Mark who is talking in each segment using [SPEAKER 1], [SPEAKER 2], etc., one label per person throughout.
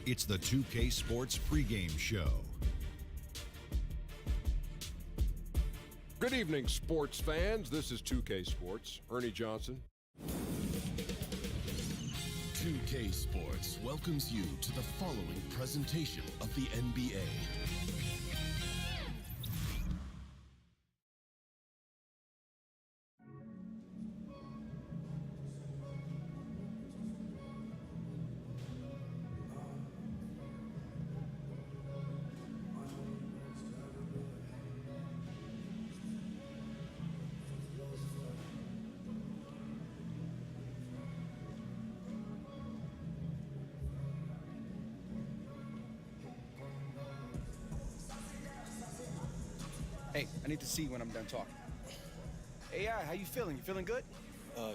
[SPEAKER 1] It's the 2K Sports pregame show.
[SPEAKER 2] Good evening, sports fans. This is 2K Sports. Ernie Johnson.
[SPEAKER 3] 2K Sports welcomes you to the following presentation of the NBA.
[SPEAKER 4] Hey, I need to see when I'm done talking. AI, how you feeling? You feeling good?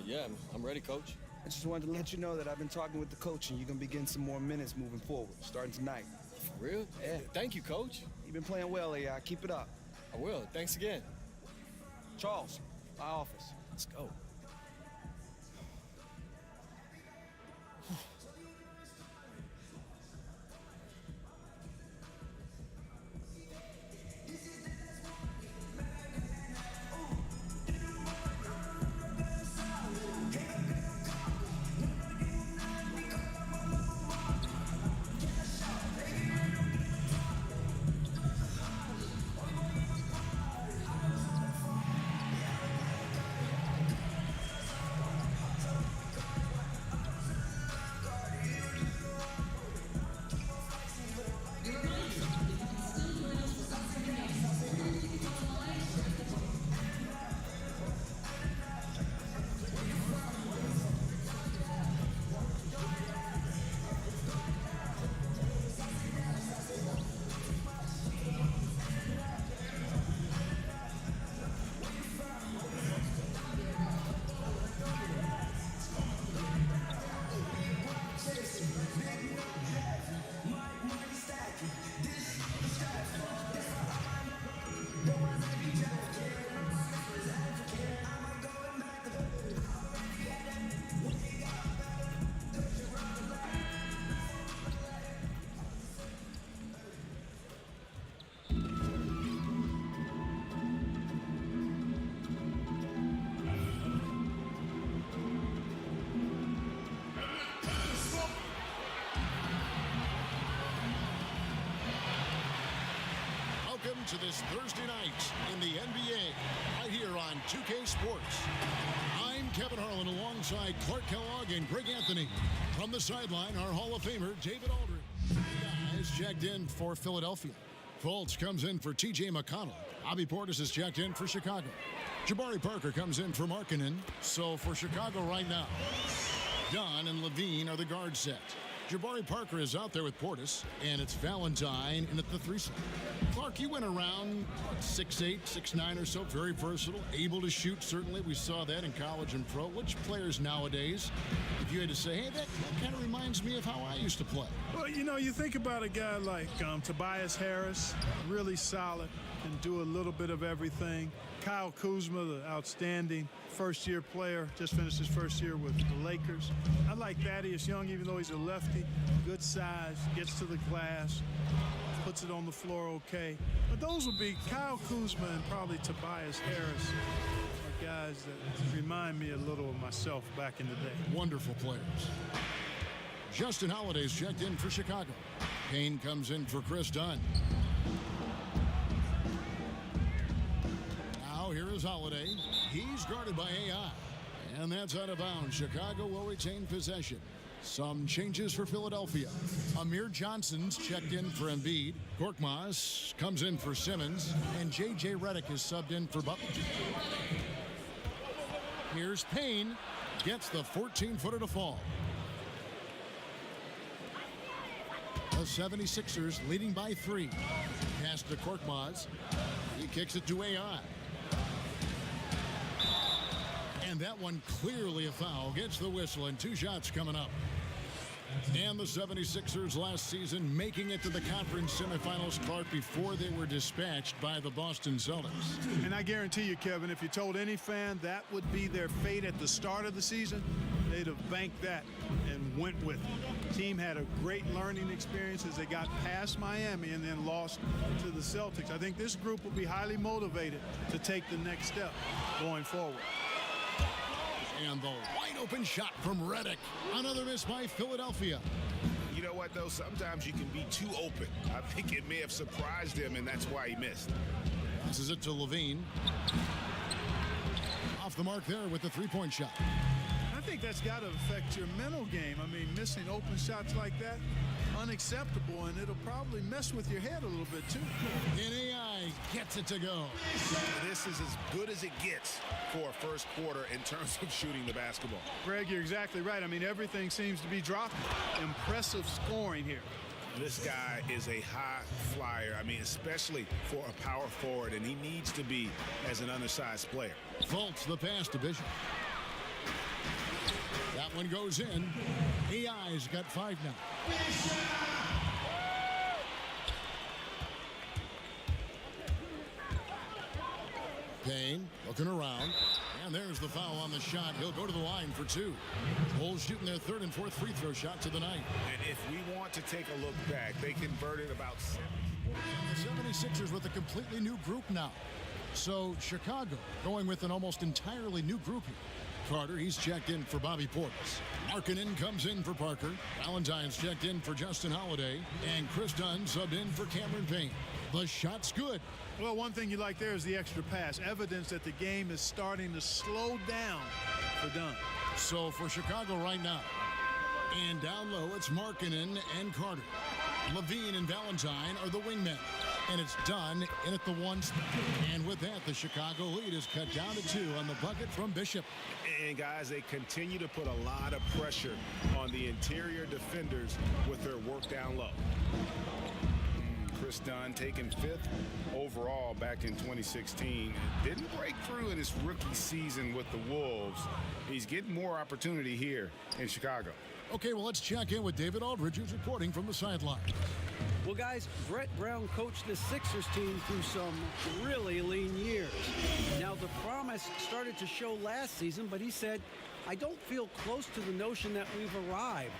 [SPEAKER 5] Yeah, I'm ready, Coach.
[SPEAKER 4] I just wanted to let you know that I've been talking with the coach and you're going to be getting some more minutes moving forward, starting tonight.
[SPEAKER 5] For real?
[SPEAKER 4] Yeah.
[SPEAKER 5] Thank you, Coach.
[SPEAKER 4] You've been playing well, AI. Keep it up.
[SPEAKER 5] I will. Thanks again.
[SPEAKER 4] Charles, my office.
[SPEAKER 5] Let's go.
[SPEAKER 6] Welcome to this Thursday night in the NBA, right here on 2K Sports. I'm Kevin Harlan alongside Clark Kellogg and Greg Anthony. From the sideline, our Hall of Famer, David Aldridge. Guys checked in for Philadelphia. Fultz comes in for TJ McConnell. Bobby Portis is checked in for Chicago. Jabari Parker comes in for Markkanen. So for Chicago right now, Dunn and Levine are the guard set. Jabari Parker is out there with Portis, and it's Valentine in at the 3 slot. Clark, you went around 6'8", 6'9" or so, very versatile, able to shoot, certainly. We saw that in college and pro. Which players nowadays, if you had to say, hey, that kind of reminds me of how I used to play?
[SPEAKER 7] Well, you know, you think about a guy like Tobias Harris, really solid, can do a little bit of everything. Kyle Kuzma, the outstanding first-year player, just finished his first year with the Lakers. I like Thaddeus Young, even though he's a lefty, good size, gets to the glass, puts it on the floor okay. But those would be Kyle Kuzma and probably Tobias Harris, are guys that remind me a little of myself back in the day.
[SPEAKER 6] Wonderful players. Justin Holiday's checked in for Chicago. Payne comes in for Chris Dunn. Now here is Holiday. He's guarded by AI. And that's out of bounds. Chicago will retain possession. Some changes for Philadelphia. Amir Johnson's checked in for Embiid. Korkmaz comes in for Simmons. And J.J. Redick is subbed in for Butler. Here's Payne. Gets the 14-footer to fall. The 76ers leading by 3. Pass to Korkmaz. He kicks it to AI. And that one clearly a foul. Gets the whistle and 2 shots coming up. And the 76ers last season making it to the conference semifinals, Clark, before they were dispatched by the Boston Celtics.
[SPEAKER 7] And I guarantee you, Kevin, if you told any fan that would be their fate at the start of the season, they'd have banked that and went with it. Team had a great learning experience as they got past Miami and then lost to the Celtics. I think this group will be highly motivated to take the next step going forward.
[SPEAKER 6] And the wide open shot from Redick. Another miss by Philadelphia.
[SPEAKER 8] You know what, though? Sometimes you can be too open. I think it may have surprised him, and that's why he missed.
[SPEAKER 6] This is it to Levine. Off the mark there with the three-point shot.
[SPEAKER 7] I think that's got to affect your mental game. I mean, missing open shots like that, unacceptable, and it'll probably mess with your head a little bit, too.
[SPEAKER 6] And AI gets it to go.
[SPEAKER 8] This is as good as it gets for a first quarter in terms of shooting the basketball.
[SPEAKER 7] Greg, you're exactly right. I mean, everything seems to be dropping. Impressive scoring here.
[SPEAKER 8] This guy is a high flyer. I mean, especially for a power forward, and he needs to be as an undersized player.
[SPEAKER 6] Fultz the pass to Bishop. That one goes in. AI's got 5 now. Payne looking around. And there's the foul on the shot. He'll go to the line for 2. Bulls shooting their 3rd and 4th free throw shot to the night.
[SPEAKER 8] And if we want to take a look back, they converted about 7.
[SPEAKER 6] The 76ers with a completely new group now. So Chicago going with an almost entirely new group here. Carter, he's checked in for Bobby Portis. Markkanen comes in for Parker. Valentine's checked in for Justin Holiday. And Chris Dunn subbed in for Cameron Payne. The shot's good.
[SPEAKER 7] Well, one thing you like there is the extra pass. Evidence that the game is starting to slow down for Dunn.
[SPEAKER 6] So for Chicago right now. And down low, it's Markkanen and Carter. Levine and Valentine are the wingmen. And it's Dunn in at the 1 spot. And with that, the Chicago lead is cut down to 2 on the bucket from Bishop.
[SPEAKER 8] And guys, they continue to put a lot of pressure on the interior defenders with their work down low. Chris Dunn taken 5th overall back in 2016. Didn't break through in his rookie season with the Wolves. He's getting more opportunity here in Chicago.
[SPEAKER 6] Okay, well, let's check in with David Aldridge, who's reporting from the sideline.
[SPEAKER 9] Well, guys, Brett Brown coached the Sixers team through some really lean years. Now, the promise started to show last season, but he said, I don't feel close to the notion that we've arrived.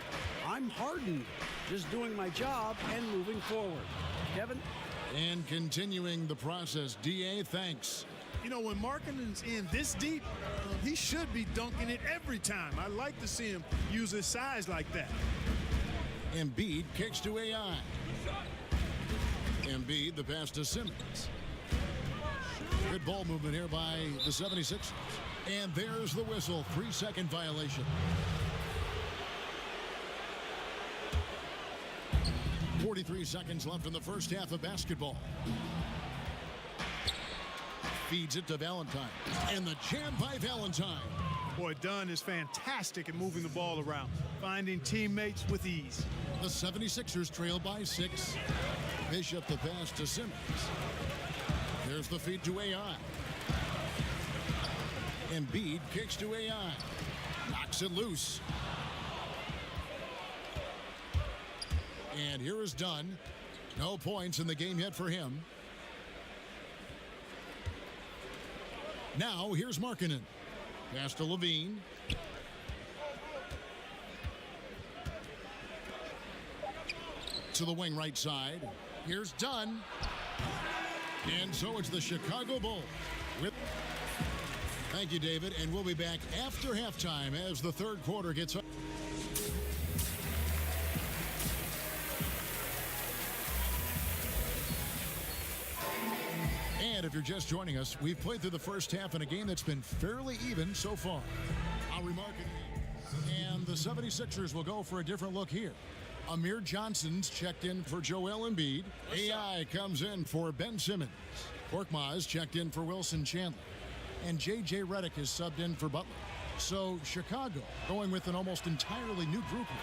[SPEAKER 9] I'm hardened, just doing my job and moving forward. Kevin?
[SPEAKER 6] And continuing the process, DA, thanks.
[SPEAKER 7] You know, when Markkanen's in this deep, he should be dunking it every time. I like to see him use his size like that.
[SPEAKER 6] Embiid kicks to AI. Embiid, the pass to Simmons. Good ball movement here by the 76ers. And there's the whistle, 3-second violation. 43 seconds left in the first half of basketball. Feeds it to Valentine. And the jam by Valentine.
[SPEAKER 7] Boy, Dunn is fantastic at moving the ball around, finding teammates with ease.
[SPEAKER 6] The 76ers trail by 6. Bishop the pass to Simmons. There's the feed to AI. Embiid kicks to AI. Knocks it loose. And here is Dunn. No points in the game yet for him. Now here's Markkanen. Pass to Levine. To the wing right side. Here's Dunn. And so it's the Chicago Bulls. Thank you, David. And we'll be back after halftime as the third quarter gets up. And if you're just joining us, we've played through the first half in a game that's been fairly even so far. I'll remark it. And the 76ers will go for a different look here. Amir Johnson's checked in for Joel Embiid. AI comes in for Ben Simmons. Korkmaz checked in for Wilson Chandler. And J.J. Redick is subbed in for Butler. So Chicago going with an almost entirely new group here.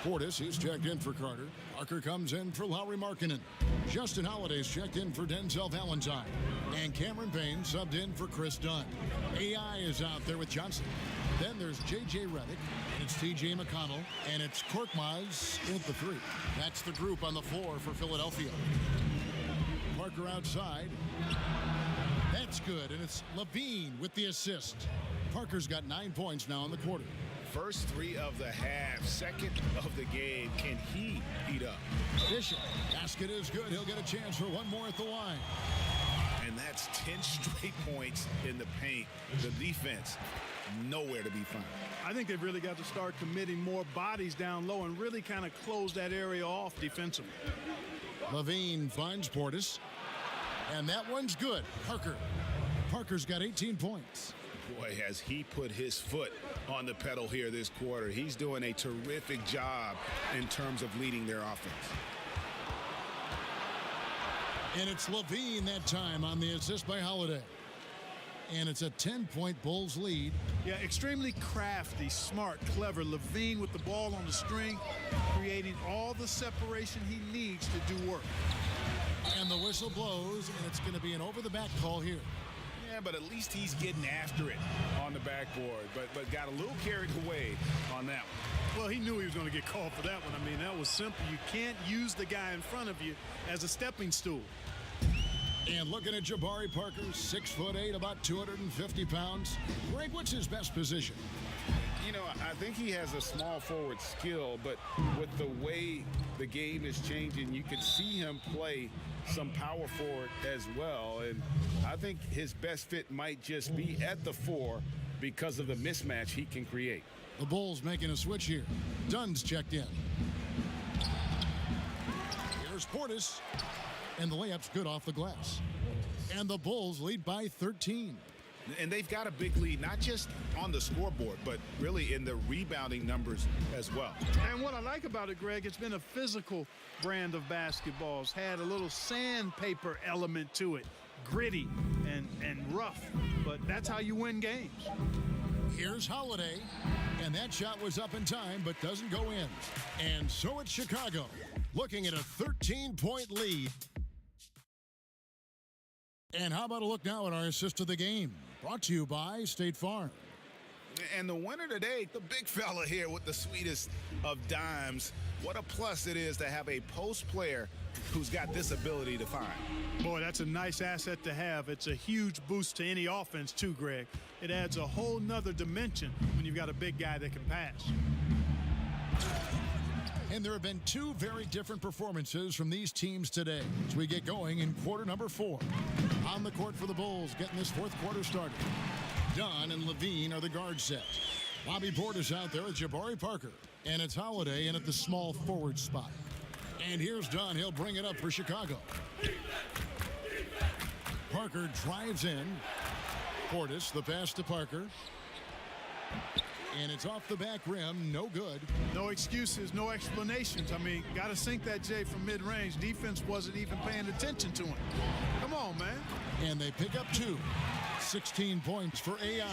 [SPEAKER 6] Portis, he's checked in for Carter. Parker comes in for Lauri Markkanen. Justin Holiday's checked in for Denzel Valentine. And Cameron Payne subbed in for Chris Dunn. AI is out there with Johnson. Then there's J.J. Redick, and it's T.J. McConnell, and it's Korkmaz in at the 3. That's the group on the floor for Philadelphia. Parker outside. That's good, and it's Levine with the assist. Parker's got 9 points now in the quarter.
[SPEAKER 8] First three of the half, second of the game. Can he heat up?
[SPEAKER 6] Bishop, basket is good. He'll get a chance for one more at the line.
[SPEAKER 8] And that's 10 straight points in the paint. The defense, nowhere to be found.
[SPEAKER 7] I think they've really got to start committing more bodies down low and really kind of close that area off defensively.
[SPEAKER 6] Levine finds Portis. And that one's good. Parker's got 18 points.
[SPEAKER 8] Boy, has he put his foot on the pedal here this quarter. He's doing a terrific job in terms of leading their offense.
[SPEAKER 6] And it's Levine that time on the assist by Holiday. And it's a 10-point Bulls lead.
[SPEAKER 7] Yeah, extremely crafty, smart, clever. Levine with the ball on the string, creating all the separation he needs to do work.
[SPEAKER 6] And the whistle blows, and it's going to be an over-the-back call here.
[SPEAKER 8] Yeah, but at least he's getting after it on the backboard, but got a little carried away on that one.
[SPEAKER 7] Well, he knew he was going to get called for that one. I mean, that was simple. You can't use the guy in front of you as a stepping stool.
[SPEAKER 6] And looking at Jabari Parker, 6'8", about 250 pounds. Greg, what's his best position?
[SPEAKER 8] You know, I think he has a small forward skill, but with the way the game is changing, you could see him play some power forward as well. And I think his best fit might just be at the 4 because of the mismatch he can create.
[SPEAKER 6] The Bulls making a switch here. Dunn's checked in. Here's Portis. And the layup's good off the glass. And the Bulls lead by 13.
[SPEAKER 8] And they've got a big lead, not just on the scoreboard, but really in the rebounding numbers as well.
[SPEAKER 7] And what I like about it, Greg, it's been a physical brand of basketball. It's had a little sandpaper element to it, gritty and rough, but that's how you win games.
[SPEAKER 6] Here's Holiday, and that shot was up in time, but doesn't go in. And so it's Chicago, looking at a 13-point lead. And how about a look now at our assist of the game? Brought to you by State Farm.
[SPEAKER 8] And the winner today, the big fella here with the sweetest of dimes. What a plus it is to have a post player who's got this ability to find.
[SPEAKER 7] Boy, that's a nice asset to have. It's a huge boost to any offense, too, Greg. It adds a whole nother dimension when you've got a big guy that can pass.
[SPEAKER 6] And there have been two very different performances from these teams today as we get going in quarter number 4. On the court for the Bulls, getting this fourth quarter started. Dunn and Levine are the guard set. Bobby Portis out there with Jabari Parker. And it's Holiday in at the small forward spot. And here's Dunn. He'll bring it up for Chicago. Parker drives in. Portis, the pass to Parker. And it's off the back rim, no good.
[SPEAKER 7] No excuses, no explanations. I mean, got to sink that J from mid-range. Defense wasn't even paying attention to him. Come on, man.
[SPEAKER 6] And they pick up 2. 16 points for AI.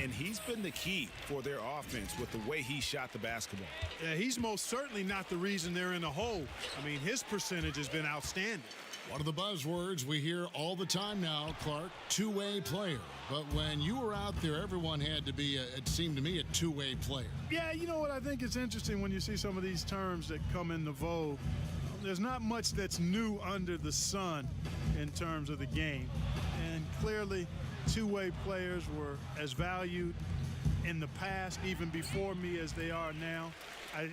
[SPEAKER 8] And he's been the key for their offense with the way he shot the basketball.
[SPEAKER 7] Yeah, he's most certainly not the reason they're in a hole. I mean, his percentage has been outstanding.
[SPEAKER 6] One of the buzzwords we hear all the time now, Clark, two-way player. But when you were out there, everyone had to be, it seemed to me, a two-way player.
[SPEAKER 7] Yeah, you know what? I think it's interesting when you see some of these terms that come into vogue. There's not much that's new under the sun in terms of the game. And clearly, two-way players were as valued in the past, even before me, as they are now.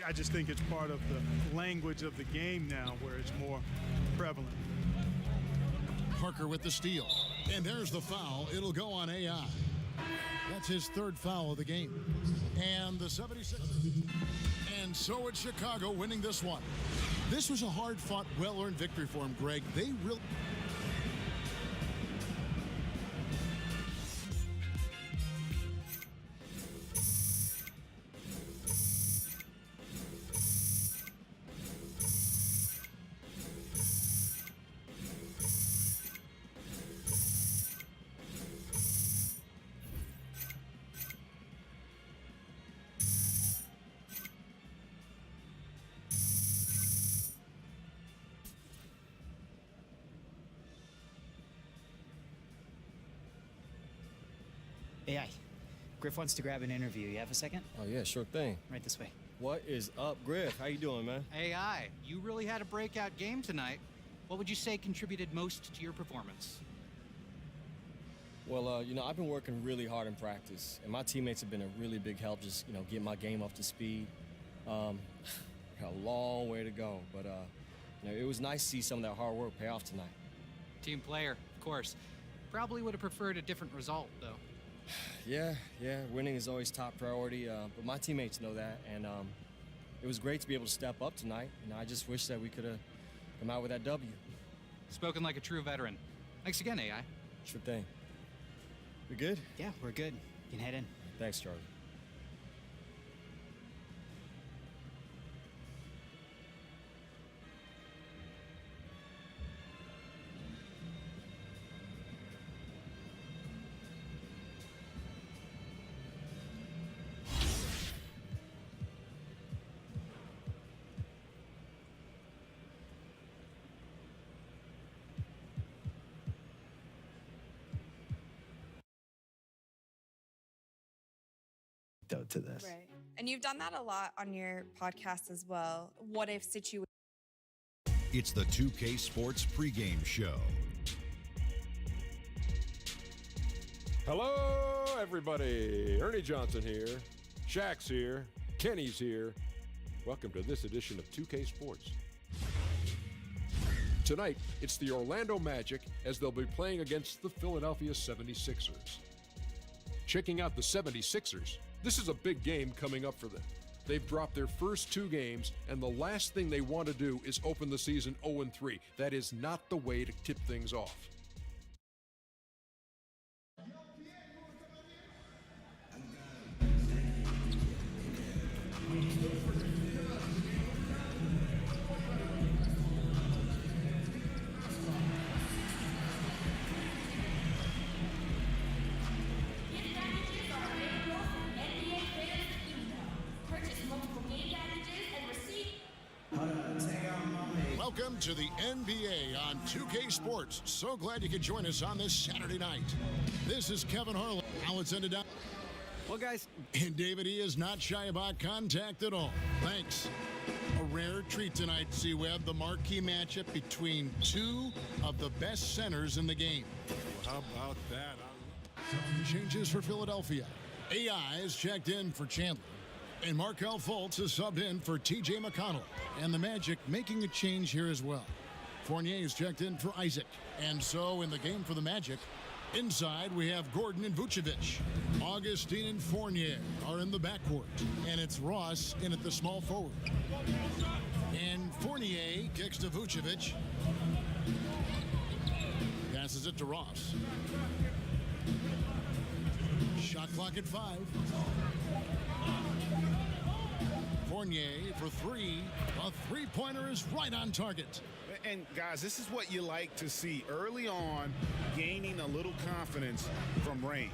[SPEAKER 7] I just think it's part of the language of the game now where it's more prevalent.
[SPEAKER 6] Parker with the steal. And there's the foul. It'll go on AI. That's his third foul of the game. And the 76. And so it's Chicago winning this one. This was a hard-fought, well-earned victory for him, Greg. They really...
[SPEAKER 10] AI, Griff wants to grab an interview. You have a second?
[SPEAKER 5] Oh, yeah, sure thing.
[SPEAKER 10] Right this way.
[SPEAKER 5] What is up, Griff? How you doing, man?
[SPEAKER 11] AI, you really had a breakout game tonight. What would you say contributed most to your performance?
[SPEAKER 5] Well, I've been working really hard in practice, and my teammates have been a really big help just, getting my game up to speed. Got a long way to go, but, it was nice to see some of that hard work pay off tonight.
[SPEAKER 11] Team player, of course. Probably would have preferred a different result, though.
[SPEAKER 5] Yeah, winning is always top priority, but my teammates know that, and it was great to be able to step up tonight, and I just wish that we could have come out with that W.
[SPEAKER 11] Spoken like a true veteran. Thanks again, AI.
[SPEAKER 5] Sure thing. We good?
[SPEAKER 10] Yeah, we're good. You can head in.
[SPEAKER 5] Thanks, Charlie.
[SPEAKER 10] To this.
[SPEAKER 12] Right. And you've done that a lot on your podcast as well. What if situation?
[SPEAKER 1] It's the 2K Sports pregame show.
[SPEAKER 2] Hello, everybody. Ernie Johnson here. Shaq's here. Kenny's here. Welcome to this edition of 2K Sports. Tonight, it's the Orlando Magic as they'll be playing against the Philadelphia 76ers. Checking out the 76ers. This is a big game coming up for them. They've dropped their first 2 games, and the last thing they want to do is open the season 0-3. That is not the way to tip things off.
[SPEAKER 6] Welcome to the NBA on 2K Sports. So glad you could join us on this Saturday night. This is Kevin Harlan. Now it's ended up.
[SPEAKER 9] Well, guys,
[SPEAKER 6] And David, he is not shy about contact at all. Thanks. A rare treat tonight, C-Web, the marquee matchup between 2 of the best centers in the game.
[SPEAKER 8] Well, how about that?
[SPEAKER 6] Changes for Philadelphia. AI is checked in for Chandler. And Markelle Fultz is subbed in for TJ McConnell. And the Magic making a change here as well. Fournier is checked in for Isaac. And so in the game for the Magic, inside we have Gordon and Vucevic. Augustine and Fournier are in the backcourt. And it's Ross in at the small forward. And Fournier kicks to Vucevic. Passes it to Ross. Shot clock at 5. Fournier for 3. A three-pointer is right on target.
[SPEAKER 8] And guys, this is what you like to see early on, gaining a little confidence from range.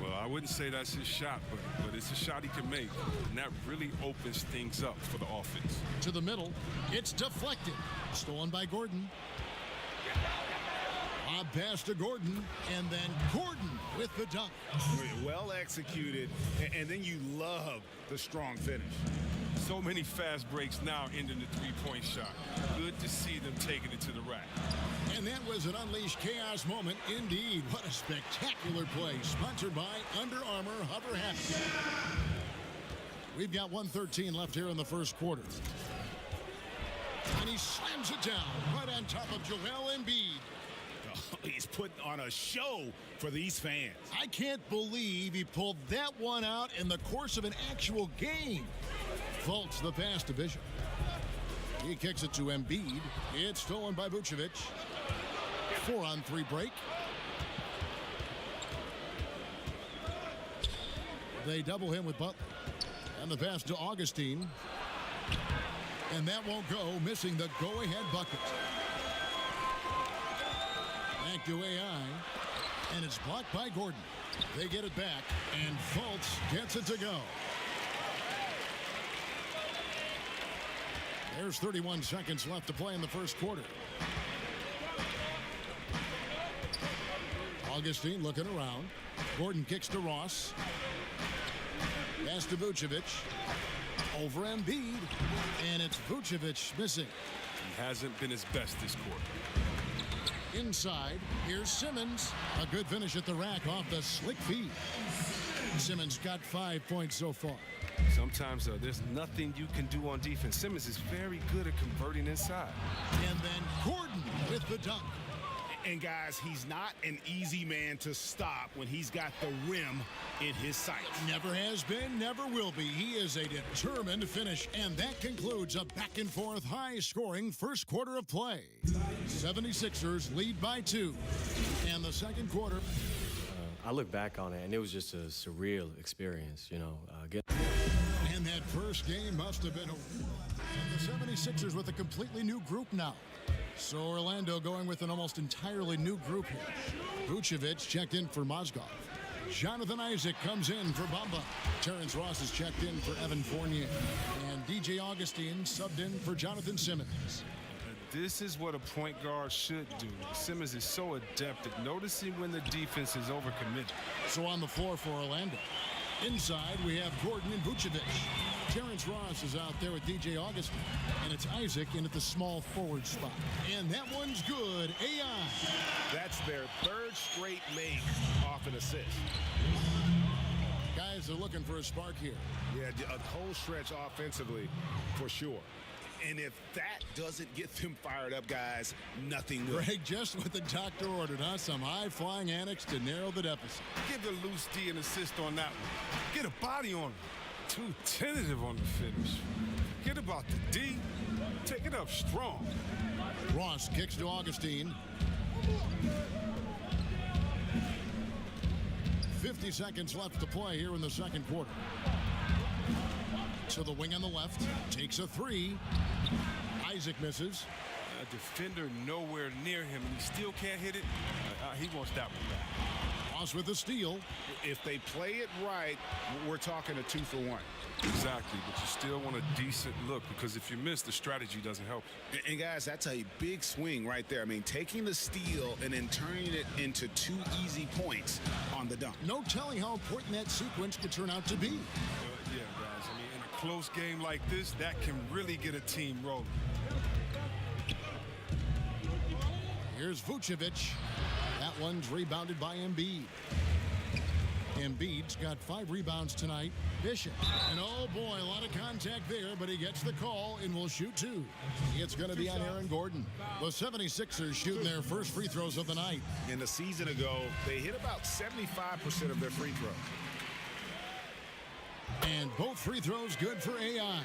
[SPEAKER 13] Well, I wouldn't say that's his shot, but it's a shot he can make, and that really opens things up for the offense.
[SPEAKER 6] To the middle, it's deflected. Stolen by Gordon. Lob pass to Gordon, and then Gordon with the dunk.
[SPEAKER 8] Well executed, and then you love the strong finish.
[SPEAKER 13] So many fast breaks now ending the three-point shot. Good to see them taking it to the rack.
[SPEAKER 6] And that was an unleashed chaos moment indeed. What a spectacular play. Sponsored by Under Armour Hover Happy. We've got 1:13 left here in the first quarter. And he slams it down right on top of Joel Embiid.
[SPEAKER 8] Oh, he's putting on a show for these fans.
[SPEAKER 6] I can't believe he pulled that one out in the course of an actual game. Fultz the pass to Bishop. He kicks it to Embiid. It's stolen by Vucevic. 4-on-3 break. They double him with Butler. And the pass to Augustine. And that won't go, missing the go-ahead bucket. Back to AI. And it's blocked by Gordon. They get it back, and Fultz gets it to go. There's 31 seconds left to play in the first quarter. Augustine looking around. Gordon kicks to Ross. Pass to Vucevic. Over Embiid. And it's Vucevic missing.
[SPEAKER 13] He hasn't been his best this quarter.
[SPEAKER 6] Inside, here's Simmons. A good finish at the rack off the slick feed. Simmons got 5 points so far.
[SPEAKER 13] Sometimes there's nothing you can do on defense. Simmons is very good at converting inside.
[SPEAKER 6] And then Gordon with the dunk.
[SPEAKER 8] And guys, he's not an easy man to stop when he's got the rim in his sights.
[SPEAKER 6] Never has been, never will be. He is a determined finish. And that concludes a back-and-forth, high-scoring first quarter of play. 76ers lead by 2. And the second quarter.
[SPEAKER 5] I look back on it, and it was just a surreal experience, you know.
[SPEAKER 6] And that first game must have been over. And the 76ers with a completely new group now. So Orlando going with an almost entirely new group here. Vucevic checked in for Mozgov. Jonathan Isaac comes in for Bamba. Terrence Ross is checked in for Evan Fournier. And DJ Augustine subbed in for Jonathan Simmons.
[SPEAKER 13] This is what a point guard should do. Simmons is so adept at noticing when the defense is overcommitted.
[SPEAKER 6] So on the floor for Orlando. Inside, we have Gordon and Vucevic. Terrence Ross is out there with DJ Augustine. And it's Isaac in at the small forward spot. And that one's good. AI.
[SPEAKER 8] That's their third straight make off an assist.
[SPEAKER 6] Guys are looking for a spark here.
[SPEAKER 8] Yeah, a whole stretch offensively for sure. And if that doesn't get them fired up, guys, nothing will.
[SPEAKER 6] Greg, just what the doctor ordered, huh? Some high-flying annex to narrow the deficit.
[SPEAKER 13] Give the loose D an assist on that one. Get a body on him. Too tentative on the finish. Forget about the D. Take it up strong.
[SPEAKER 6] Ross kicks to Augustine. 50 seconds left to play here in the second quarter. To the wing on the left. Takes a three. Isaac misses.
[SPEAKER 13] A defender nowhere near him, and he still can't hit it. He wants that one back.
[SPEAKER 6] Ross with a steal.
[SPEAKER 8] If they play it right, we're talking a 2-for-1.
[SPEAKER 13] Exactly, but you still want a decent look, because if you miss, the strategy doesn't help you.
[SPEAKER 8] And guys, that's a big swing right there. I mean, taking the steal and then turning it into 2 easy points on the dunk.
[SPEAKER 6] No telling how important that sequence could turn out to be.
[SPEAKER 13] Yeah, guys, I mean, in a close game like this, that can really get a team rolling.
[SPEAKER 6] Here's Vucevic. That one's rebounded by Embiid. Embiid's got 5 rebounds tonight. Bishop. And oh boy, a lot of contact there, but he gets the call and will shoot 2. It's going to be on Aaron Gordon. The 76ers shooting their first free throws of the night.
[SPEAKER 8] In a season ago, they hit about 75% of their free throws.
[SPEAKER 6] And both free throws good for AI.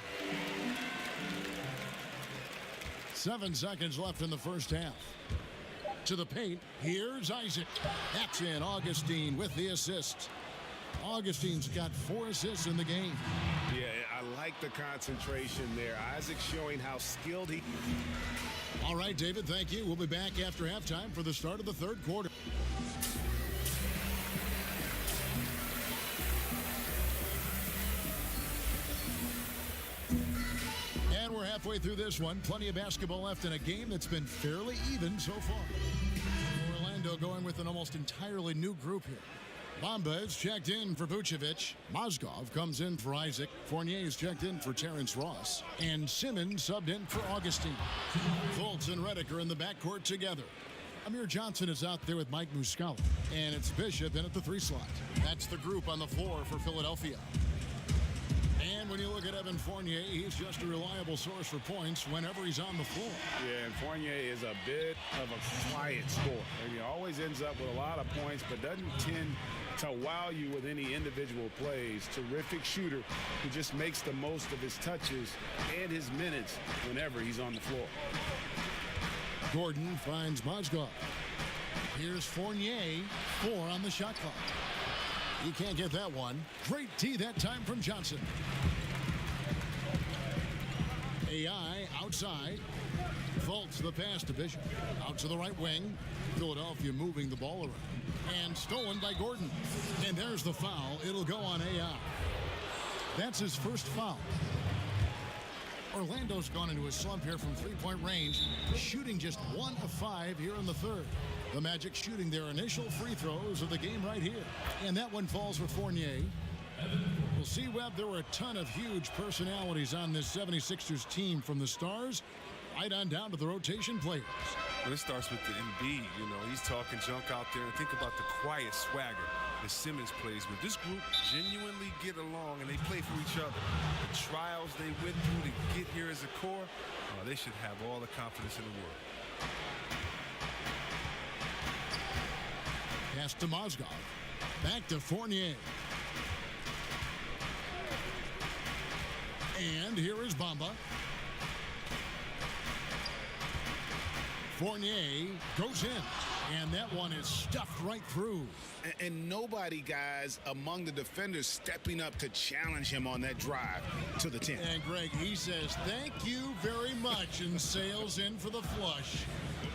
[SPEAKER 6] 7 seconds left in the first half. To the paint, here's Isaac. That's in. Augustine with the assist. Augustine's got 4 assists in the game.
[SPEAKER 8] Yeah, I like the concentration there. Isaac showing how skilled he...
[SPEAKER 6] All right, David, thank you. We'll be back after halftime for the start of the third quarter. And we're halfway through this one. Plenty of basketball left in a game that's been fairly even so far. Orlando going with an almost entirely new group here. Bamba is checked in for Vucevic. Mozgov comes in for Isaac. Fournier is checked in for Terrence Ross. And Simmons subbed in for Augustine. Fultz and Redick are in the backcourt together. Amir Johnson is out there with Mike Muscala. And it's Bishop in at the 3 slot. That's the group on the floor for Philadelphia. And when you look at Evan Fournier, he's just a reliable source for points whenever he's on the floor.
[SPEAKER 8] Yeah, and Fournier is a bit of a quiet scorer. And he always ends up with a lot of points, but doesn't tend to wow you with any individual plays. Terrific shooter who just makes the most of his touches and his minutes whenever he's on the floor.
[SPEAKER 6] Gordon finds Mozgov. Here's Fournier, 4 on the shot clock. He can't get that one. Great D that time from Johnson. AI outside. Fultz the pass to Bishop. Out to the right wing. Philadelphia moving the ball around. And stolen by Gordon. And there's the foul. It'll go on AI. That's his first foul. Orlando's gone into a slump here from 3-point range, shooting just 1 of 5 here in the third. The Magic shooting their initial free throws of the game right here. And that one falls for Fournier. We'll see, Webb, there were a ton of huge personalities on this 76ers team, from the stars right on down to the rotation players.
[SPEAKER 13] Well, it starts with the Embiid. You know, he's talking junk out there. And think about the quiet swagger that Simmons plays with. This group genuinely get along, and they play for each other. The trials they went through to get here as a core, they should have all the confidence in the world.
[SPEAKER 6] Pass to Mozgov. Back to Fournier. And here is Bamba. Fournier goes in, and that one is stuffed right through.
[SPEAKER 8] And nobody, guys, among the defenders stepping up to challenge him on that drive to the 10.
[SPEAKER 6] And Greg, he says, thank you very much, and sails in for the flush.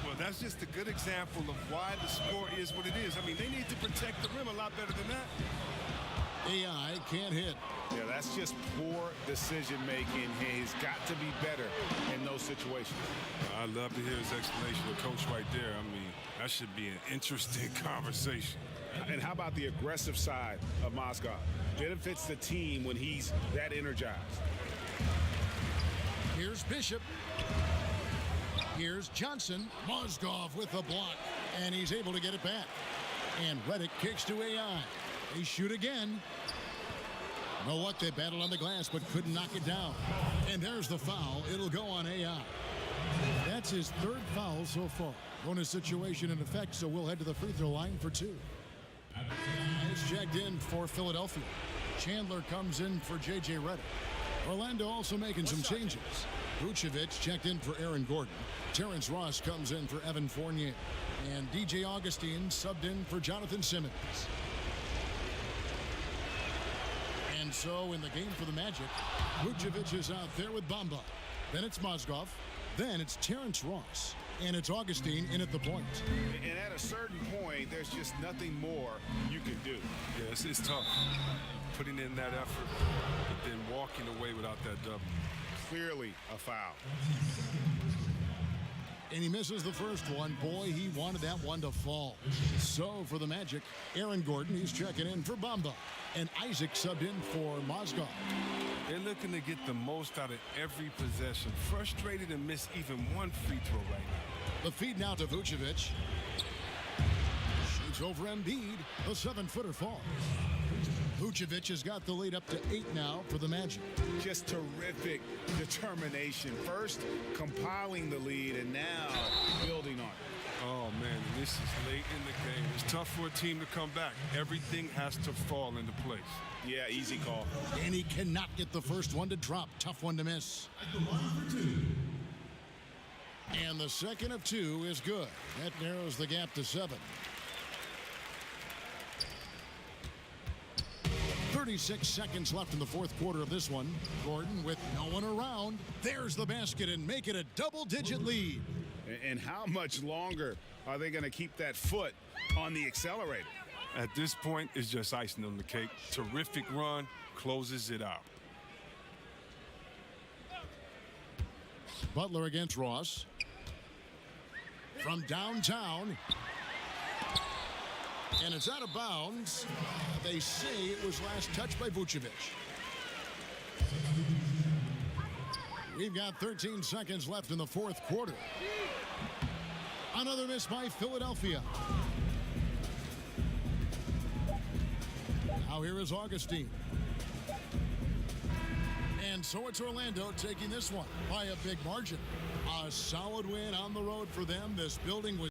[SPEAKER 13] Well, that's just a good example of why the score is what it is. I mean, they need to protect the rim a lot better than that.
[SPEAKER 6] AI can't hit.
[SPEAKER 8] Yeah, that's just poor decision-making. He's got to be better in those situations.
[SPEAKER 13] I'd love to hear his explanation of Coach right there. I mean, that should be an interesting conversation.
[SPEAKER 8] And how about the aggressive side of Mozgov? Benefits the team when he's that energized.
[SPEAKER 6] Here's Bishop. Here's Johnson. Mozgov with the block, and he's able to get it back. And Reddick kicks to AI. They shoot again. Know what? They battled on the glass, but couldn't knock it down. And there's the foul. It'll go on AI. That's his third foul so far. Bonus situation in effect, so we'll head to the free throw line for two. It's checked in for Philadelphia. Chandler comes in for J.J. Redick. Orlando also making some changes. Vucevic checked in for Aaron Gordon. Terrence Ross comes in for Evan Fournier. And DJ Augustine subbed in for Jonathan Simmons. And so in the game for the Magic, Vucevic is out there with Bamba. Then it's Mozgov. Then it's Terrence Ross. And it's Augustine in at the point.
[SPEAKER 8] And at a certain point, there's just nothing more you can do.
[SPEAKER 13] Yeah, it's tough. Putting in that effort, but then walking away without that double.
[SPEAKER 8] Clearly a foul.
[SPEAKER 6] And he misses the first one. Boy, he wanted that one to fall. So for the Magic, Aaron Gordon, he's checking in for Bamba. And Isaac subbed in for Mozgov.
[SPEAKER 13] They're looking to get the most out of every possession. Frustrated and miss even one free throw right now.
[SPEAKER 6] The feed now to Vucevic. Shoots over Embiid. The 7-footer falls. Vucevic has got the lead up to 8 now for the Magic.
[SPEAKER 8] Just terrific determination. First, compiling the lead, and now building on it.
[SPEAKER 13] Oh, man, this is late in the game. It's tough for a team to come back. Everything has to fall into place.
[SPEAKER 8] Yeah, easy call.
[SPEAKER 6] And he cannot get the first one to drop. Tough one to miss. And the second of 2 is good. That narrows the gap to 7. 36 seconds left in the fourth quarter of this one. Gordon with no one around. There's the basket and make it a double-digit lead.
[SPEAKER 8] And how much longer are they going to keep that foot on the accelerator?
[SPEAKER 13] At this point, it's just icing on the cake. Terrific run, closes it out.
[SPEAKER 6] Butler against Ross. From downtown. And it's out of bounds. They say it was last touched by Vucevic. We've got 13 seconds left in the fourth quarter. Another miss by Philadelphia. Now here is Augustine. And so it's Orlando taking this one by a big margin. A solid win on the road for them. This building was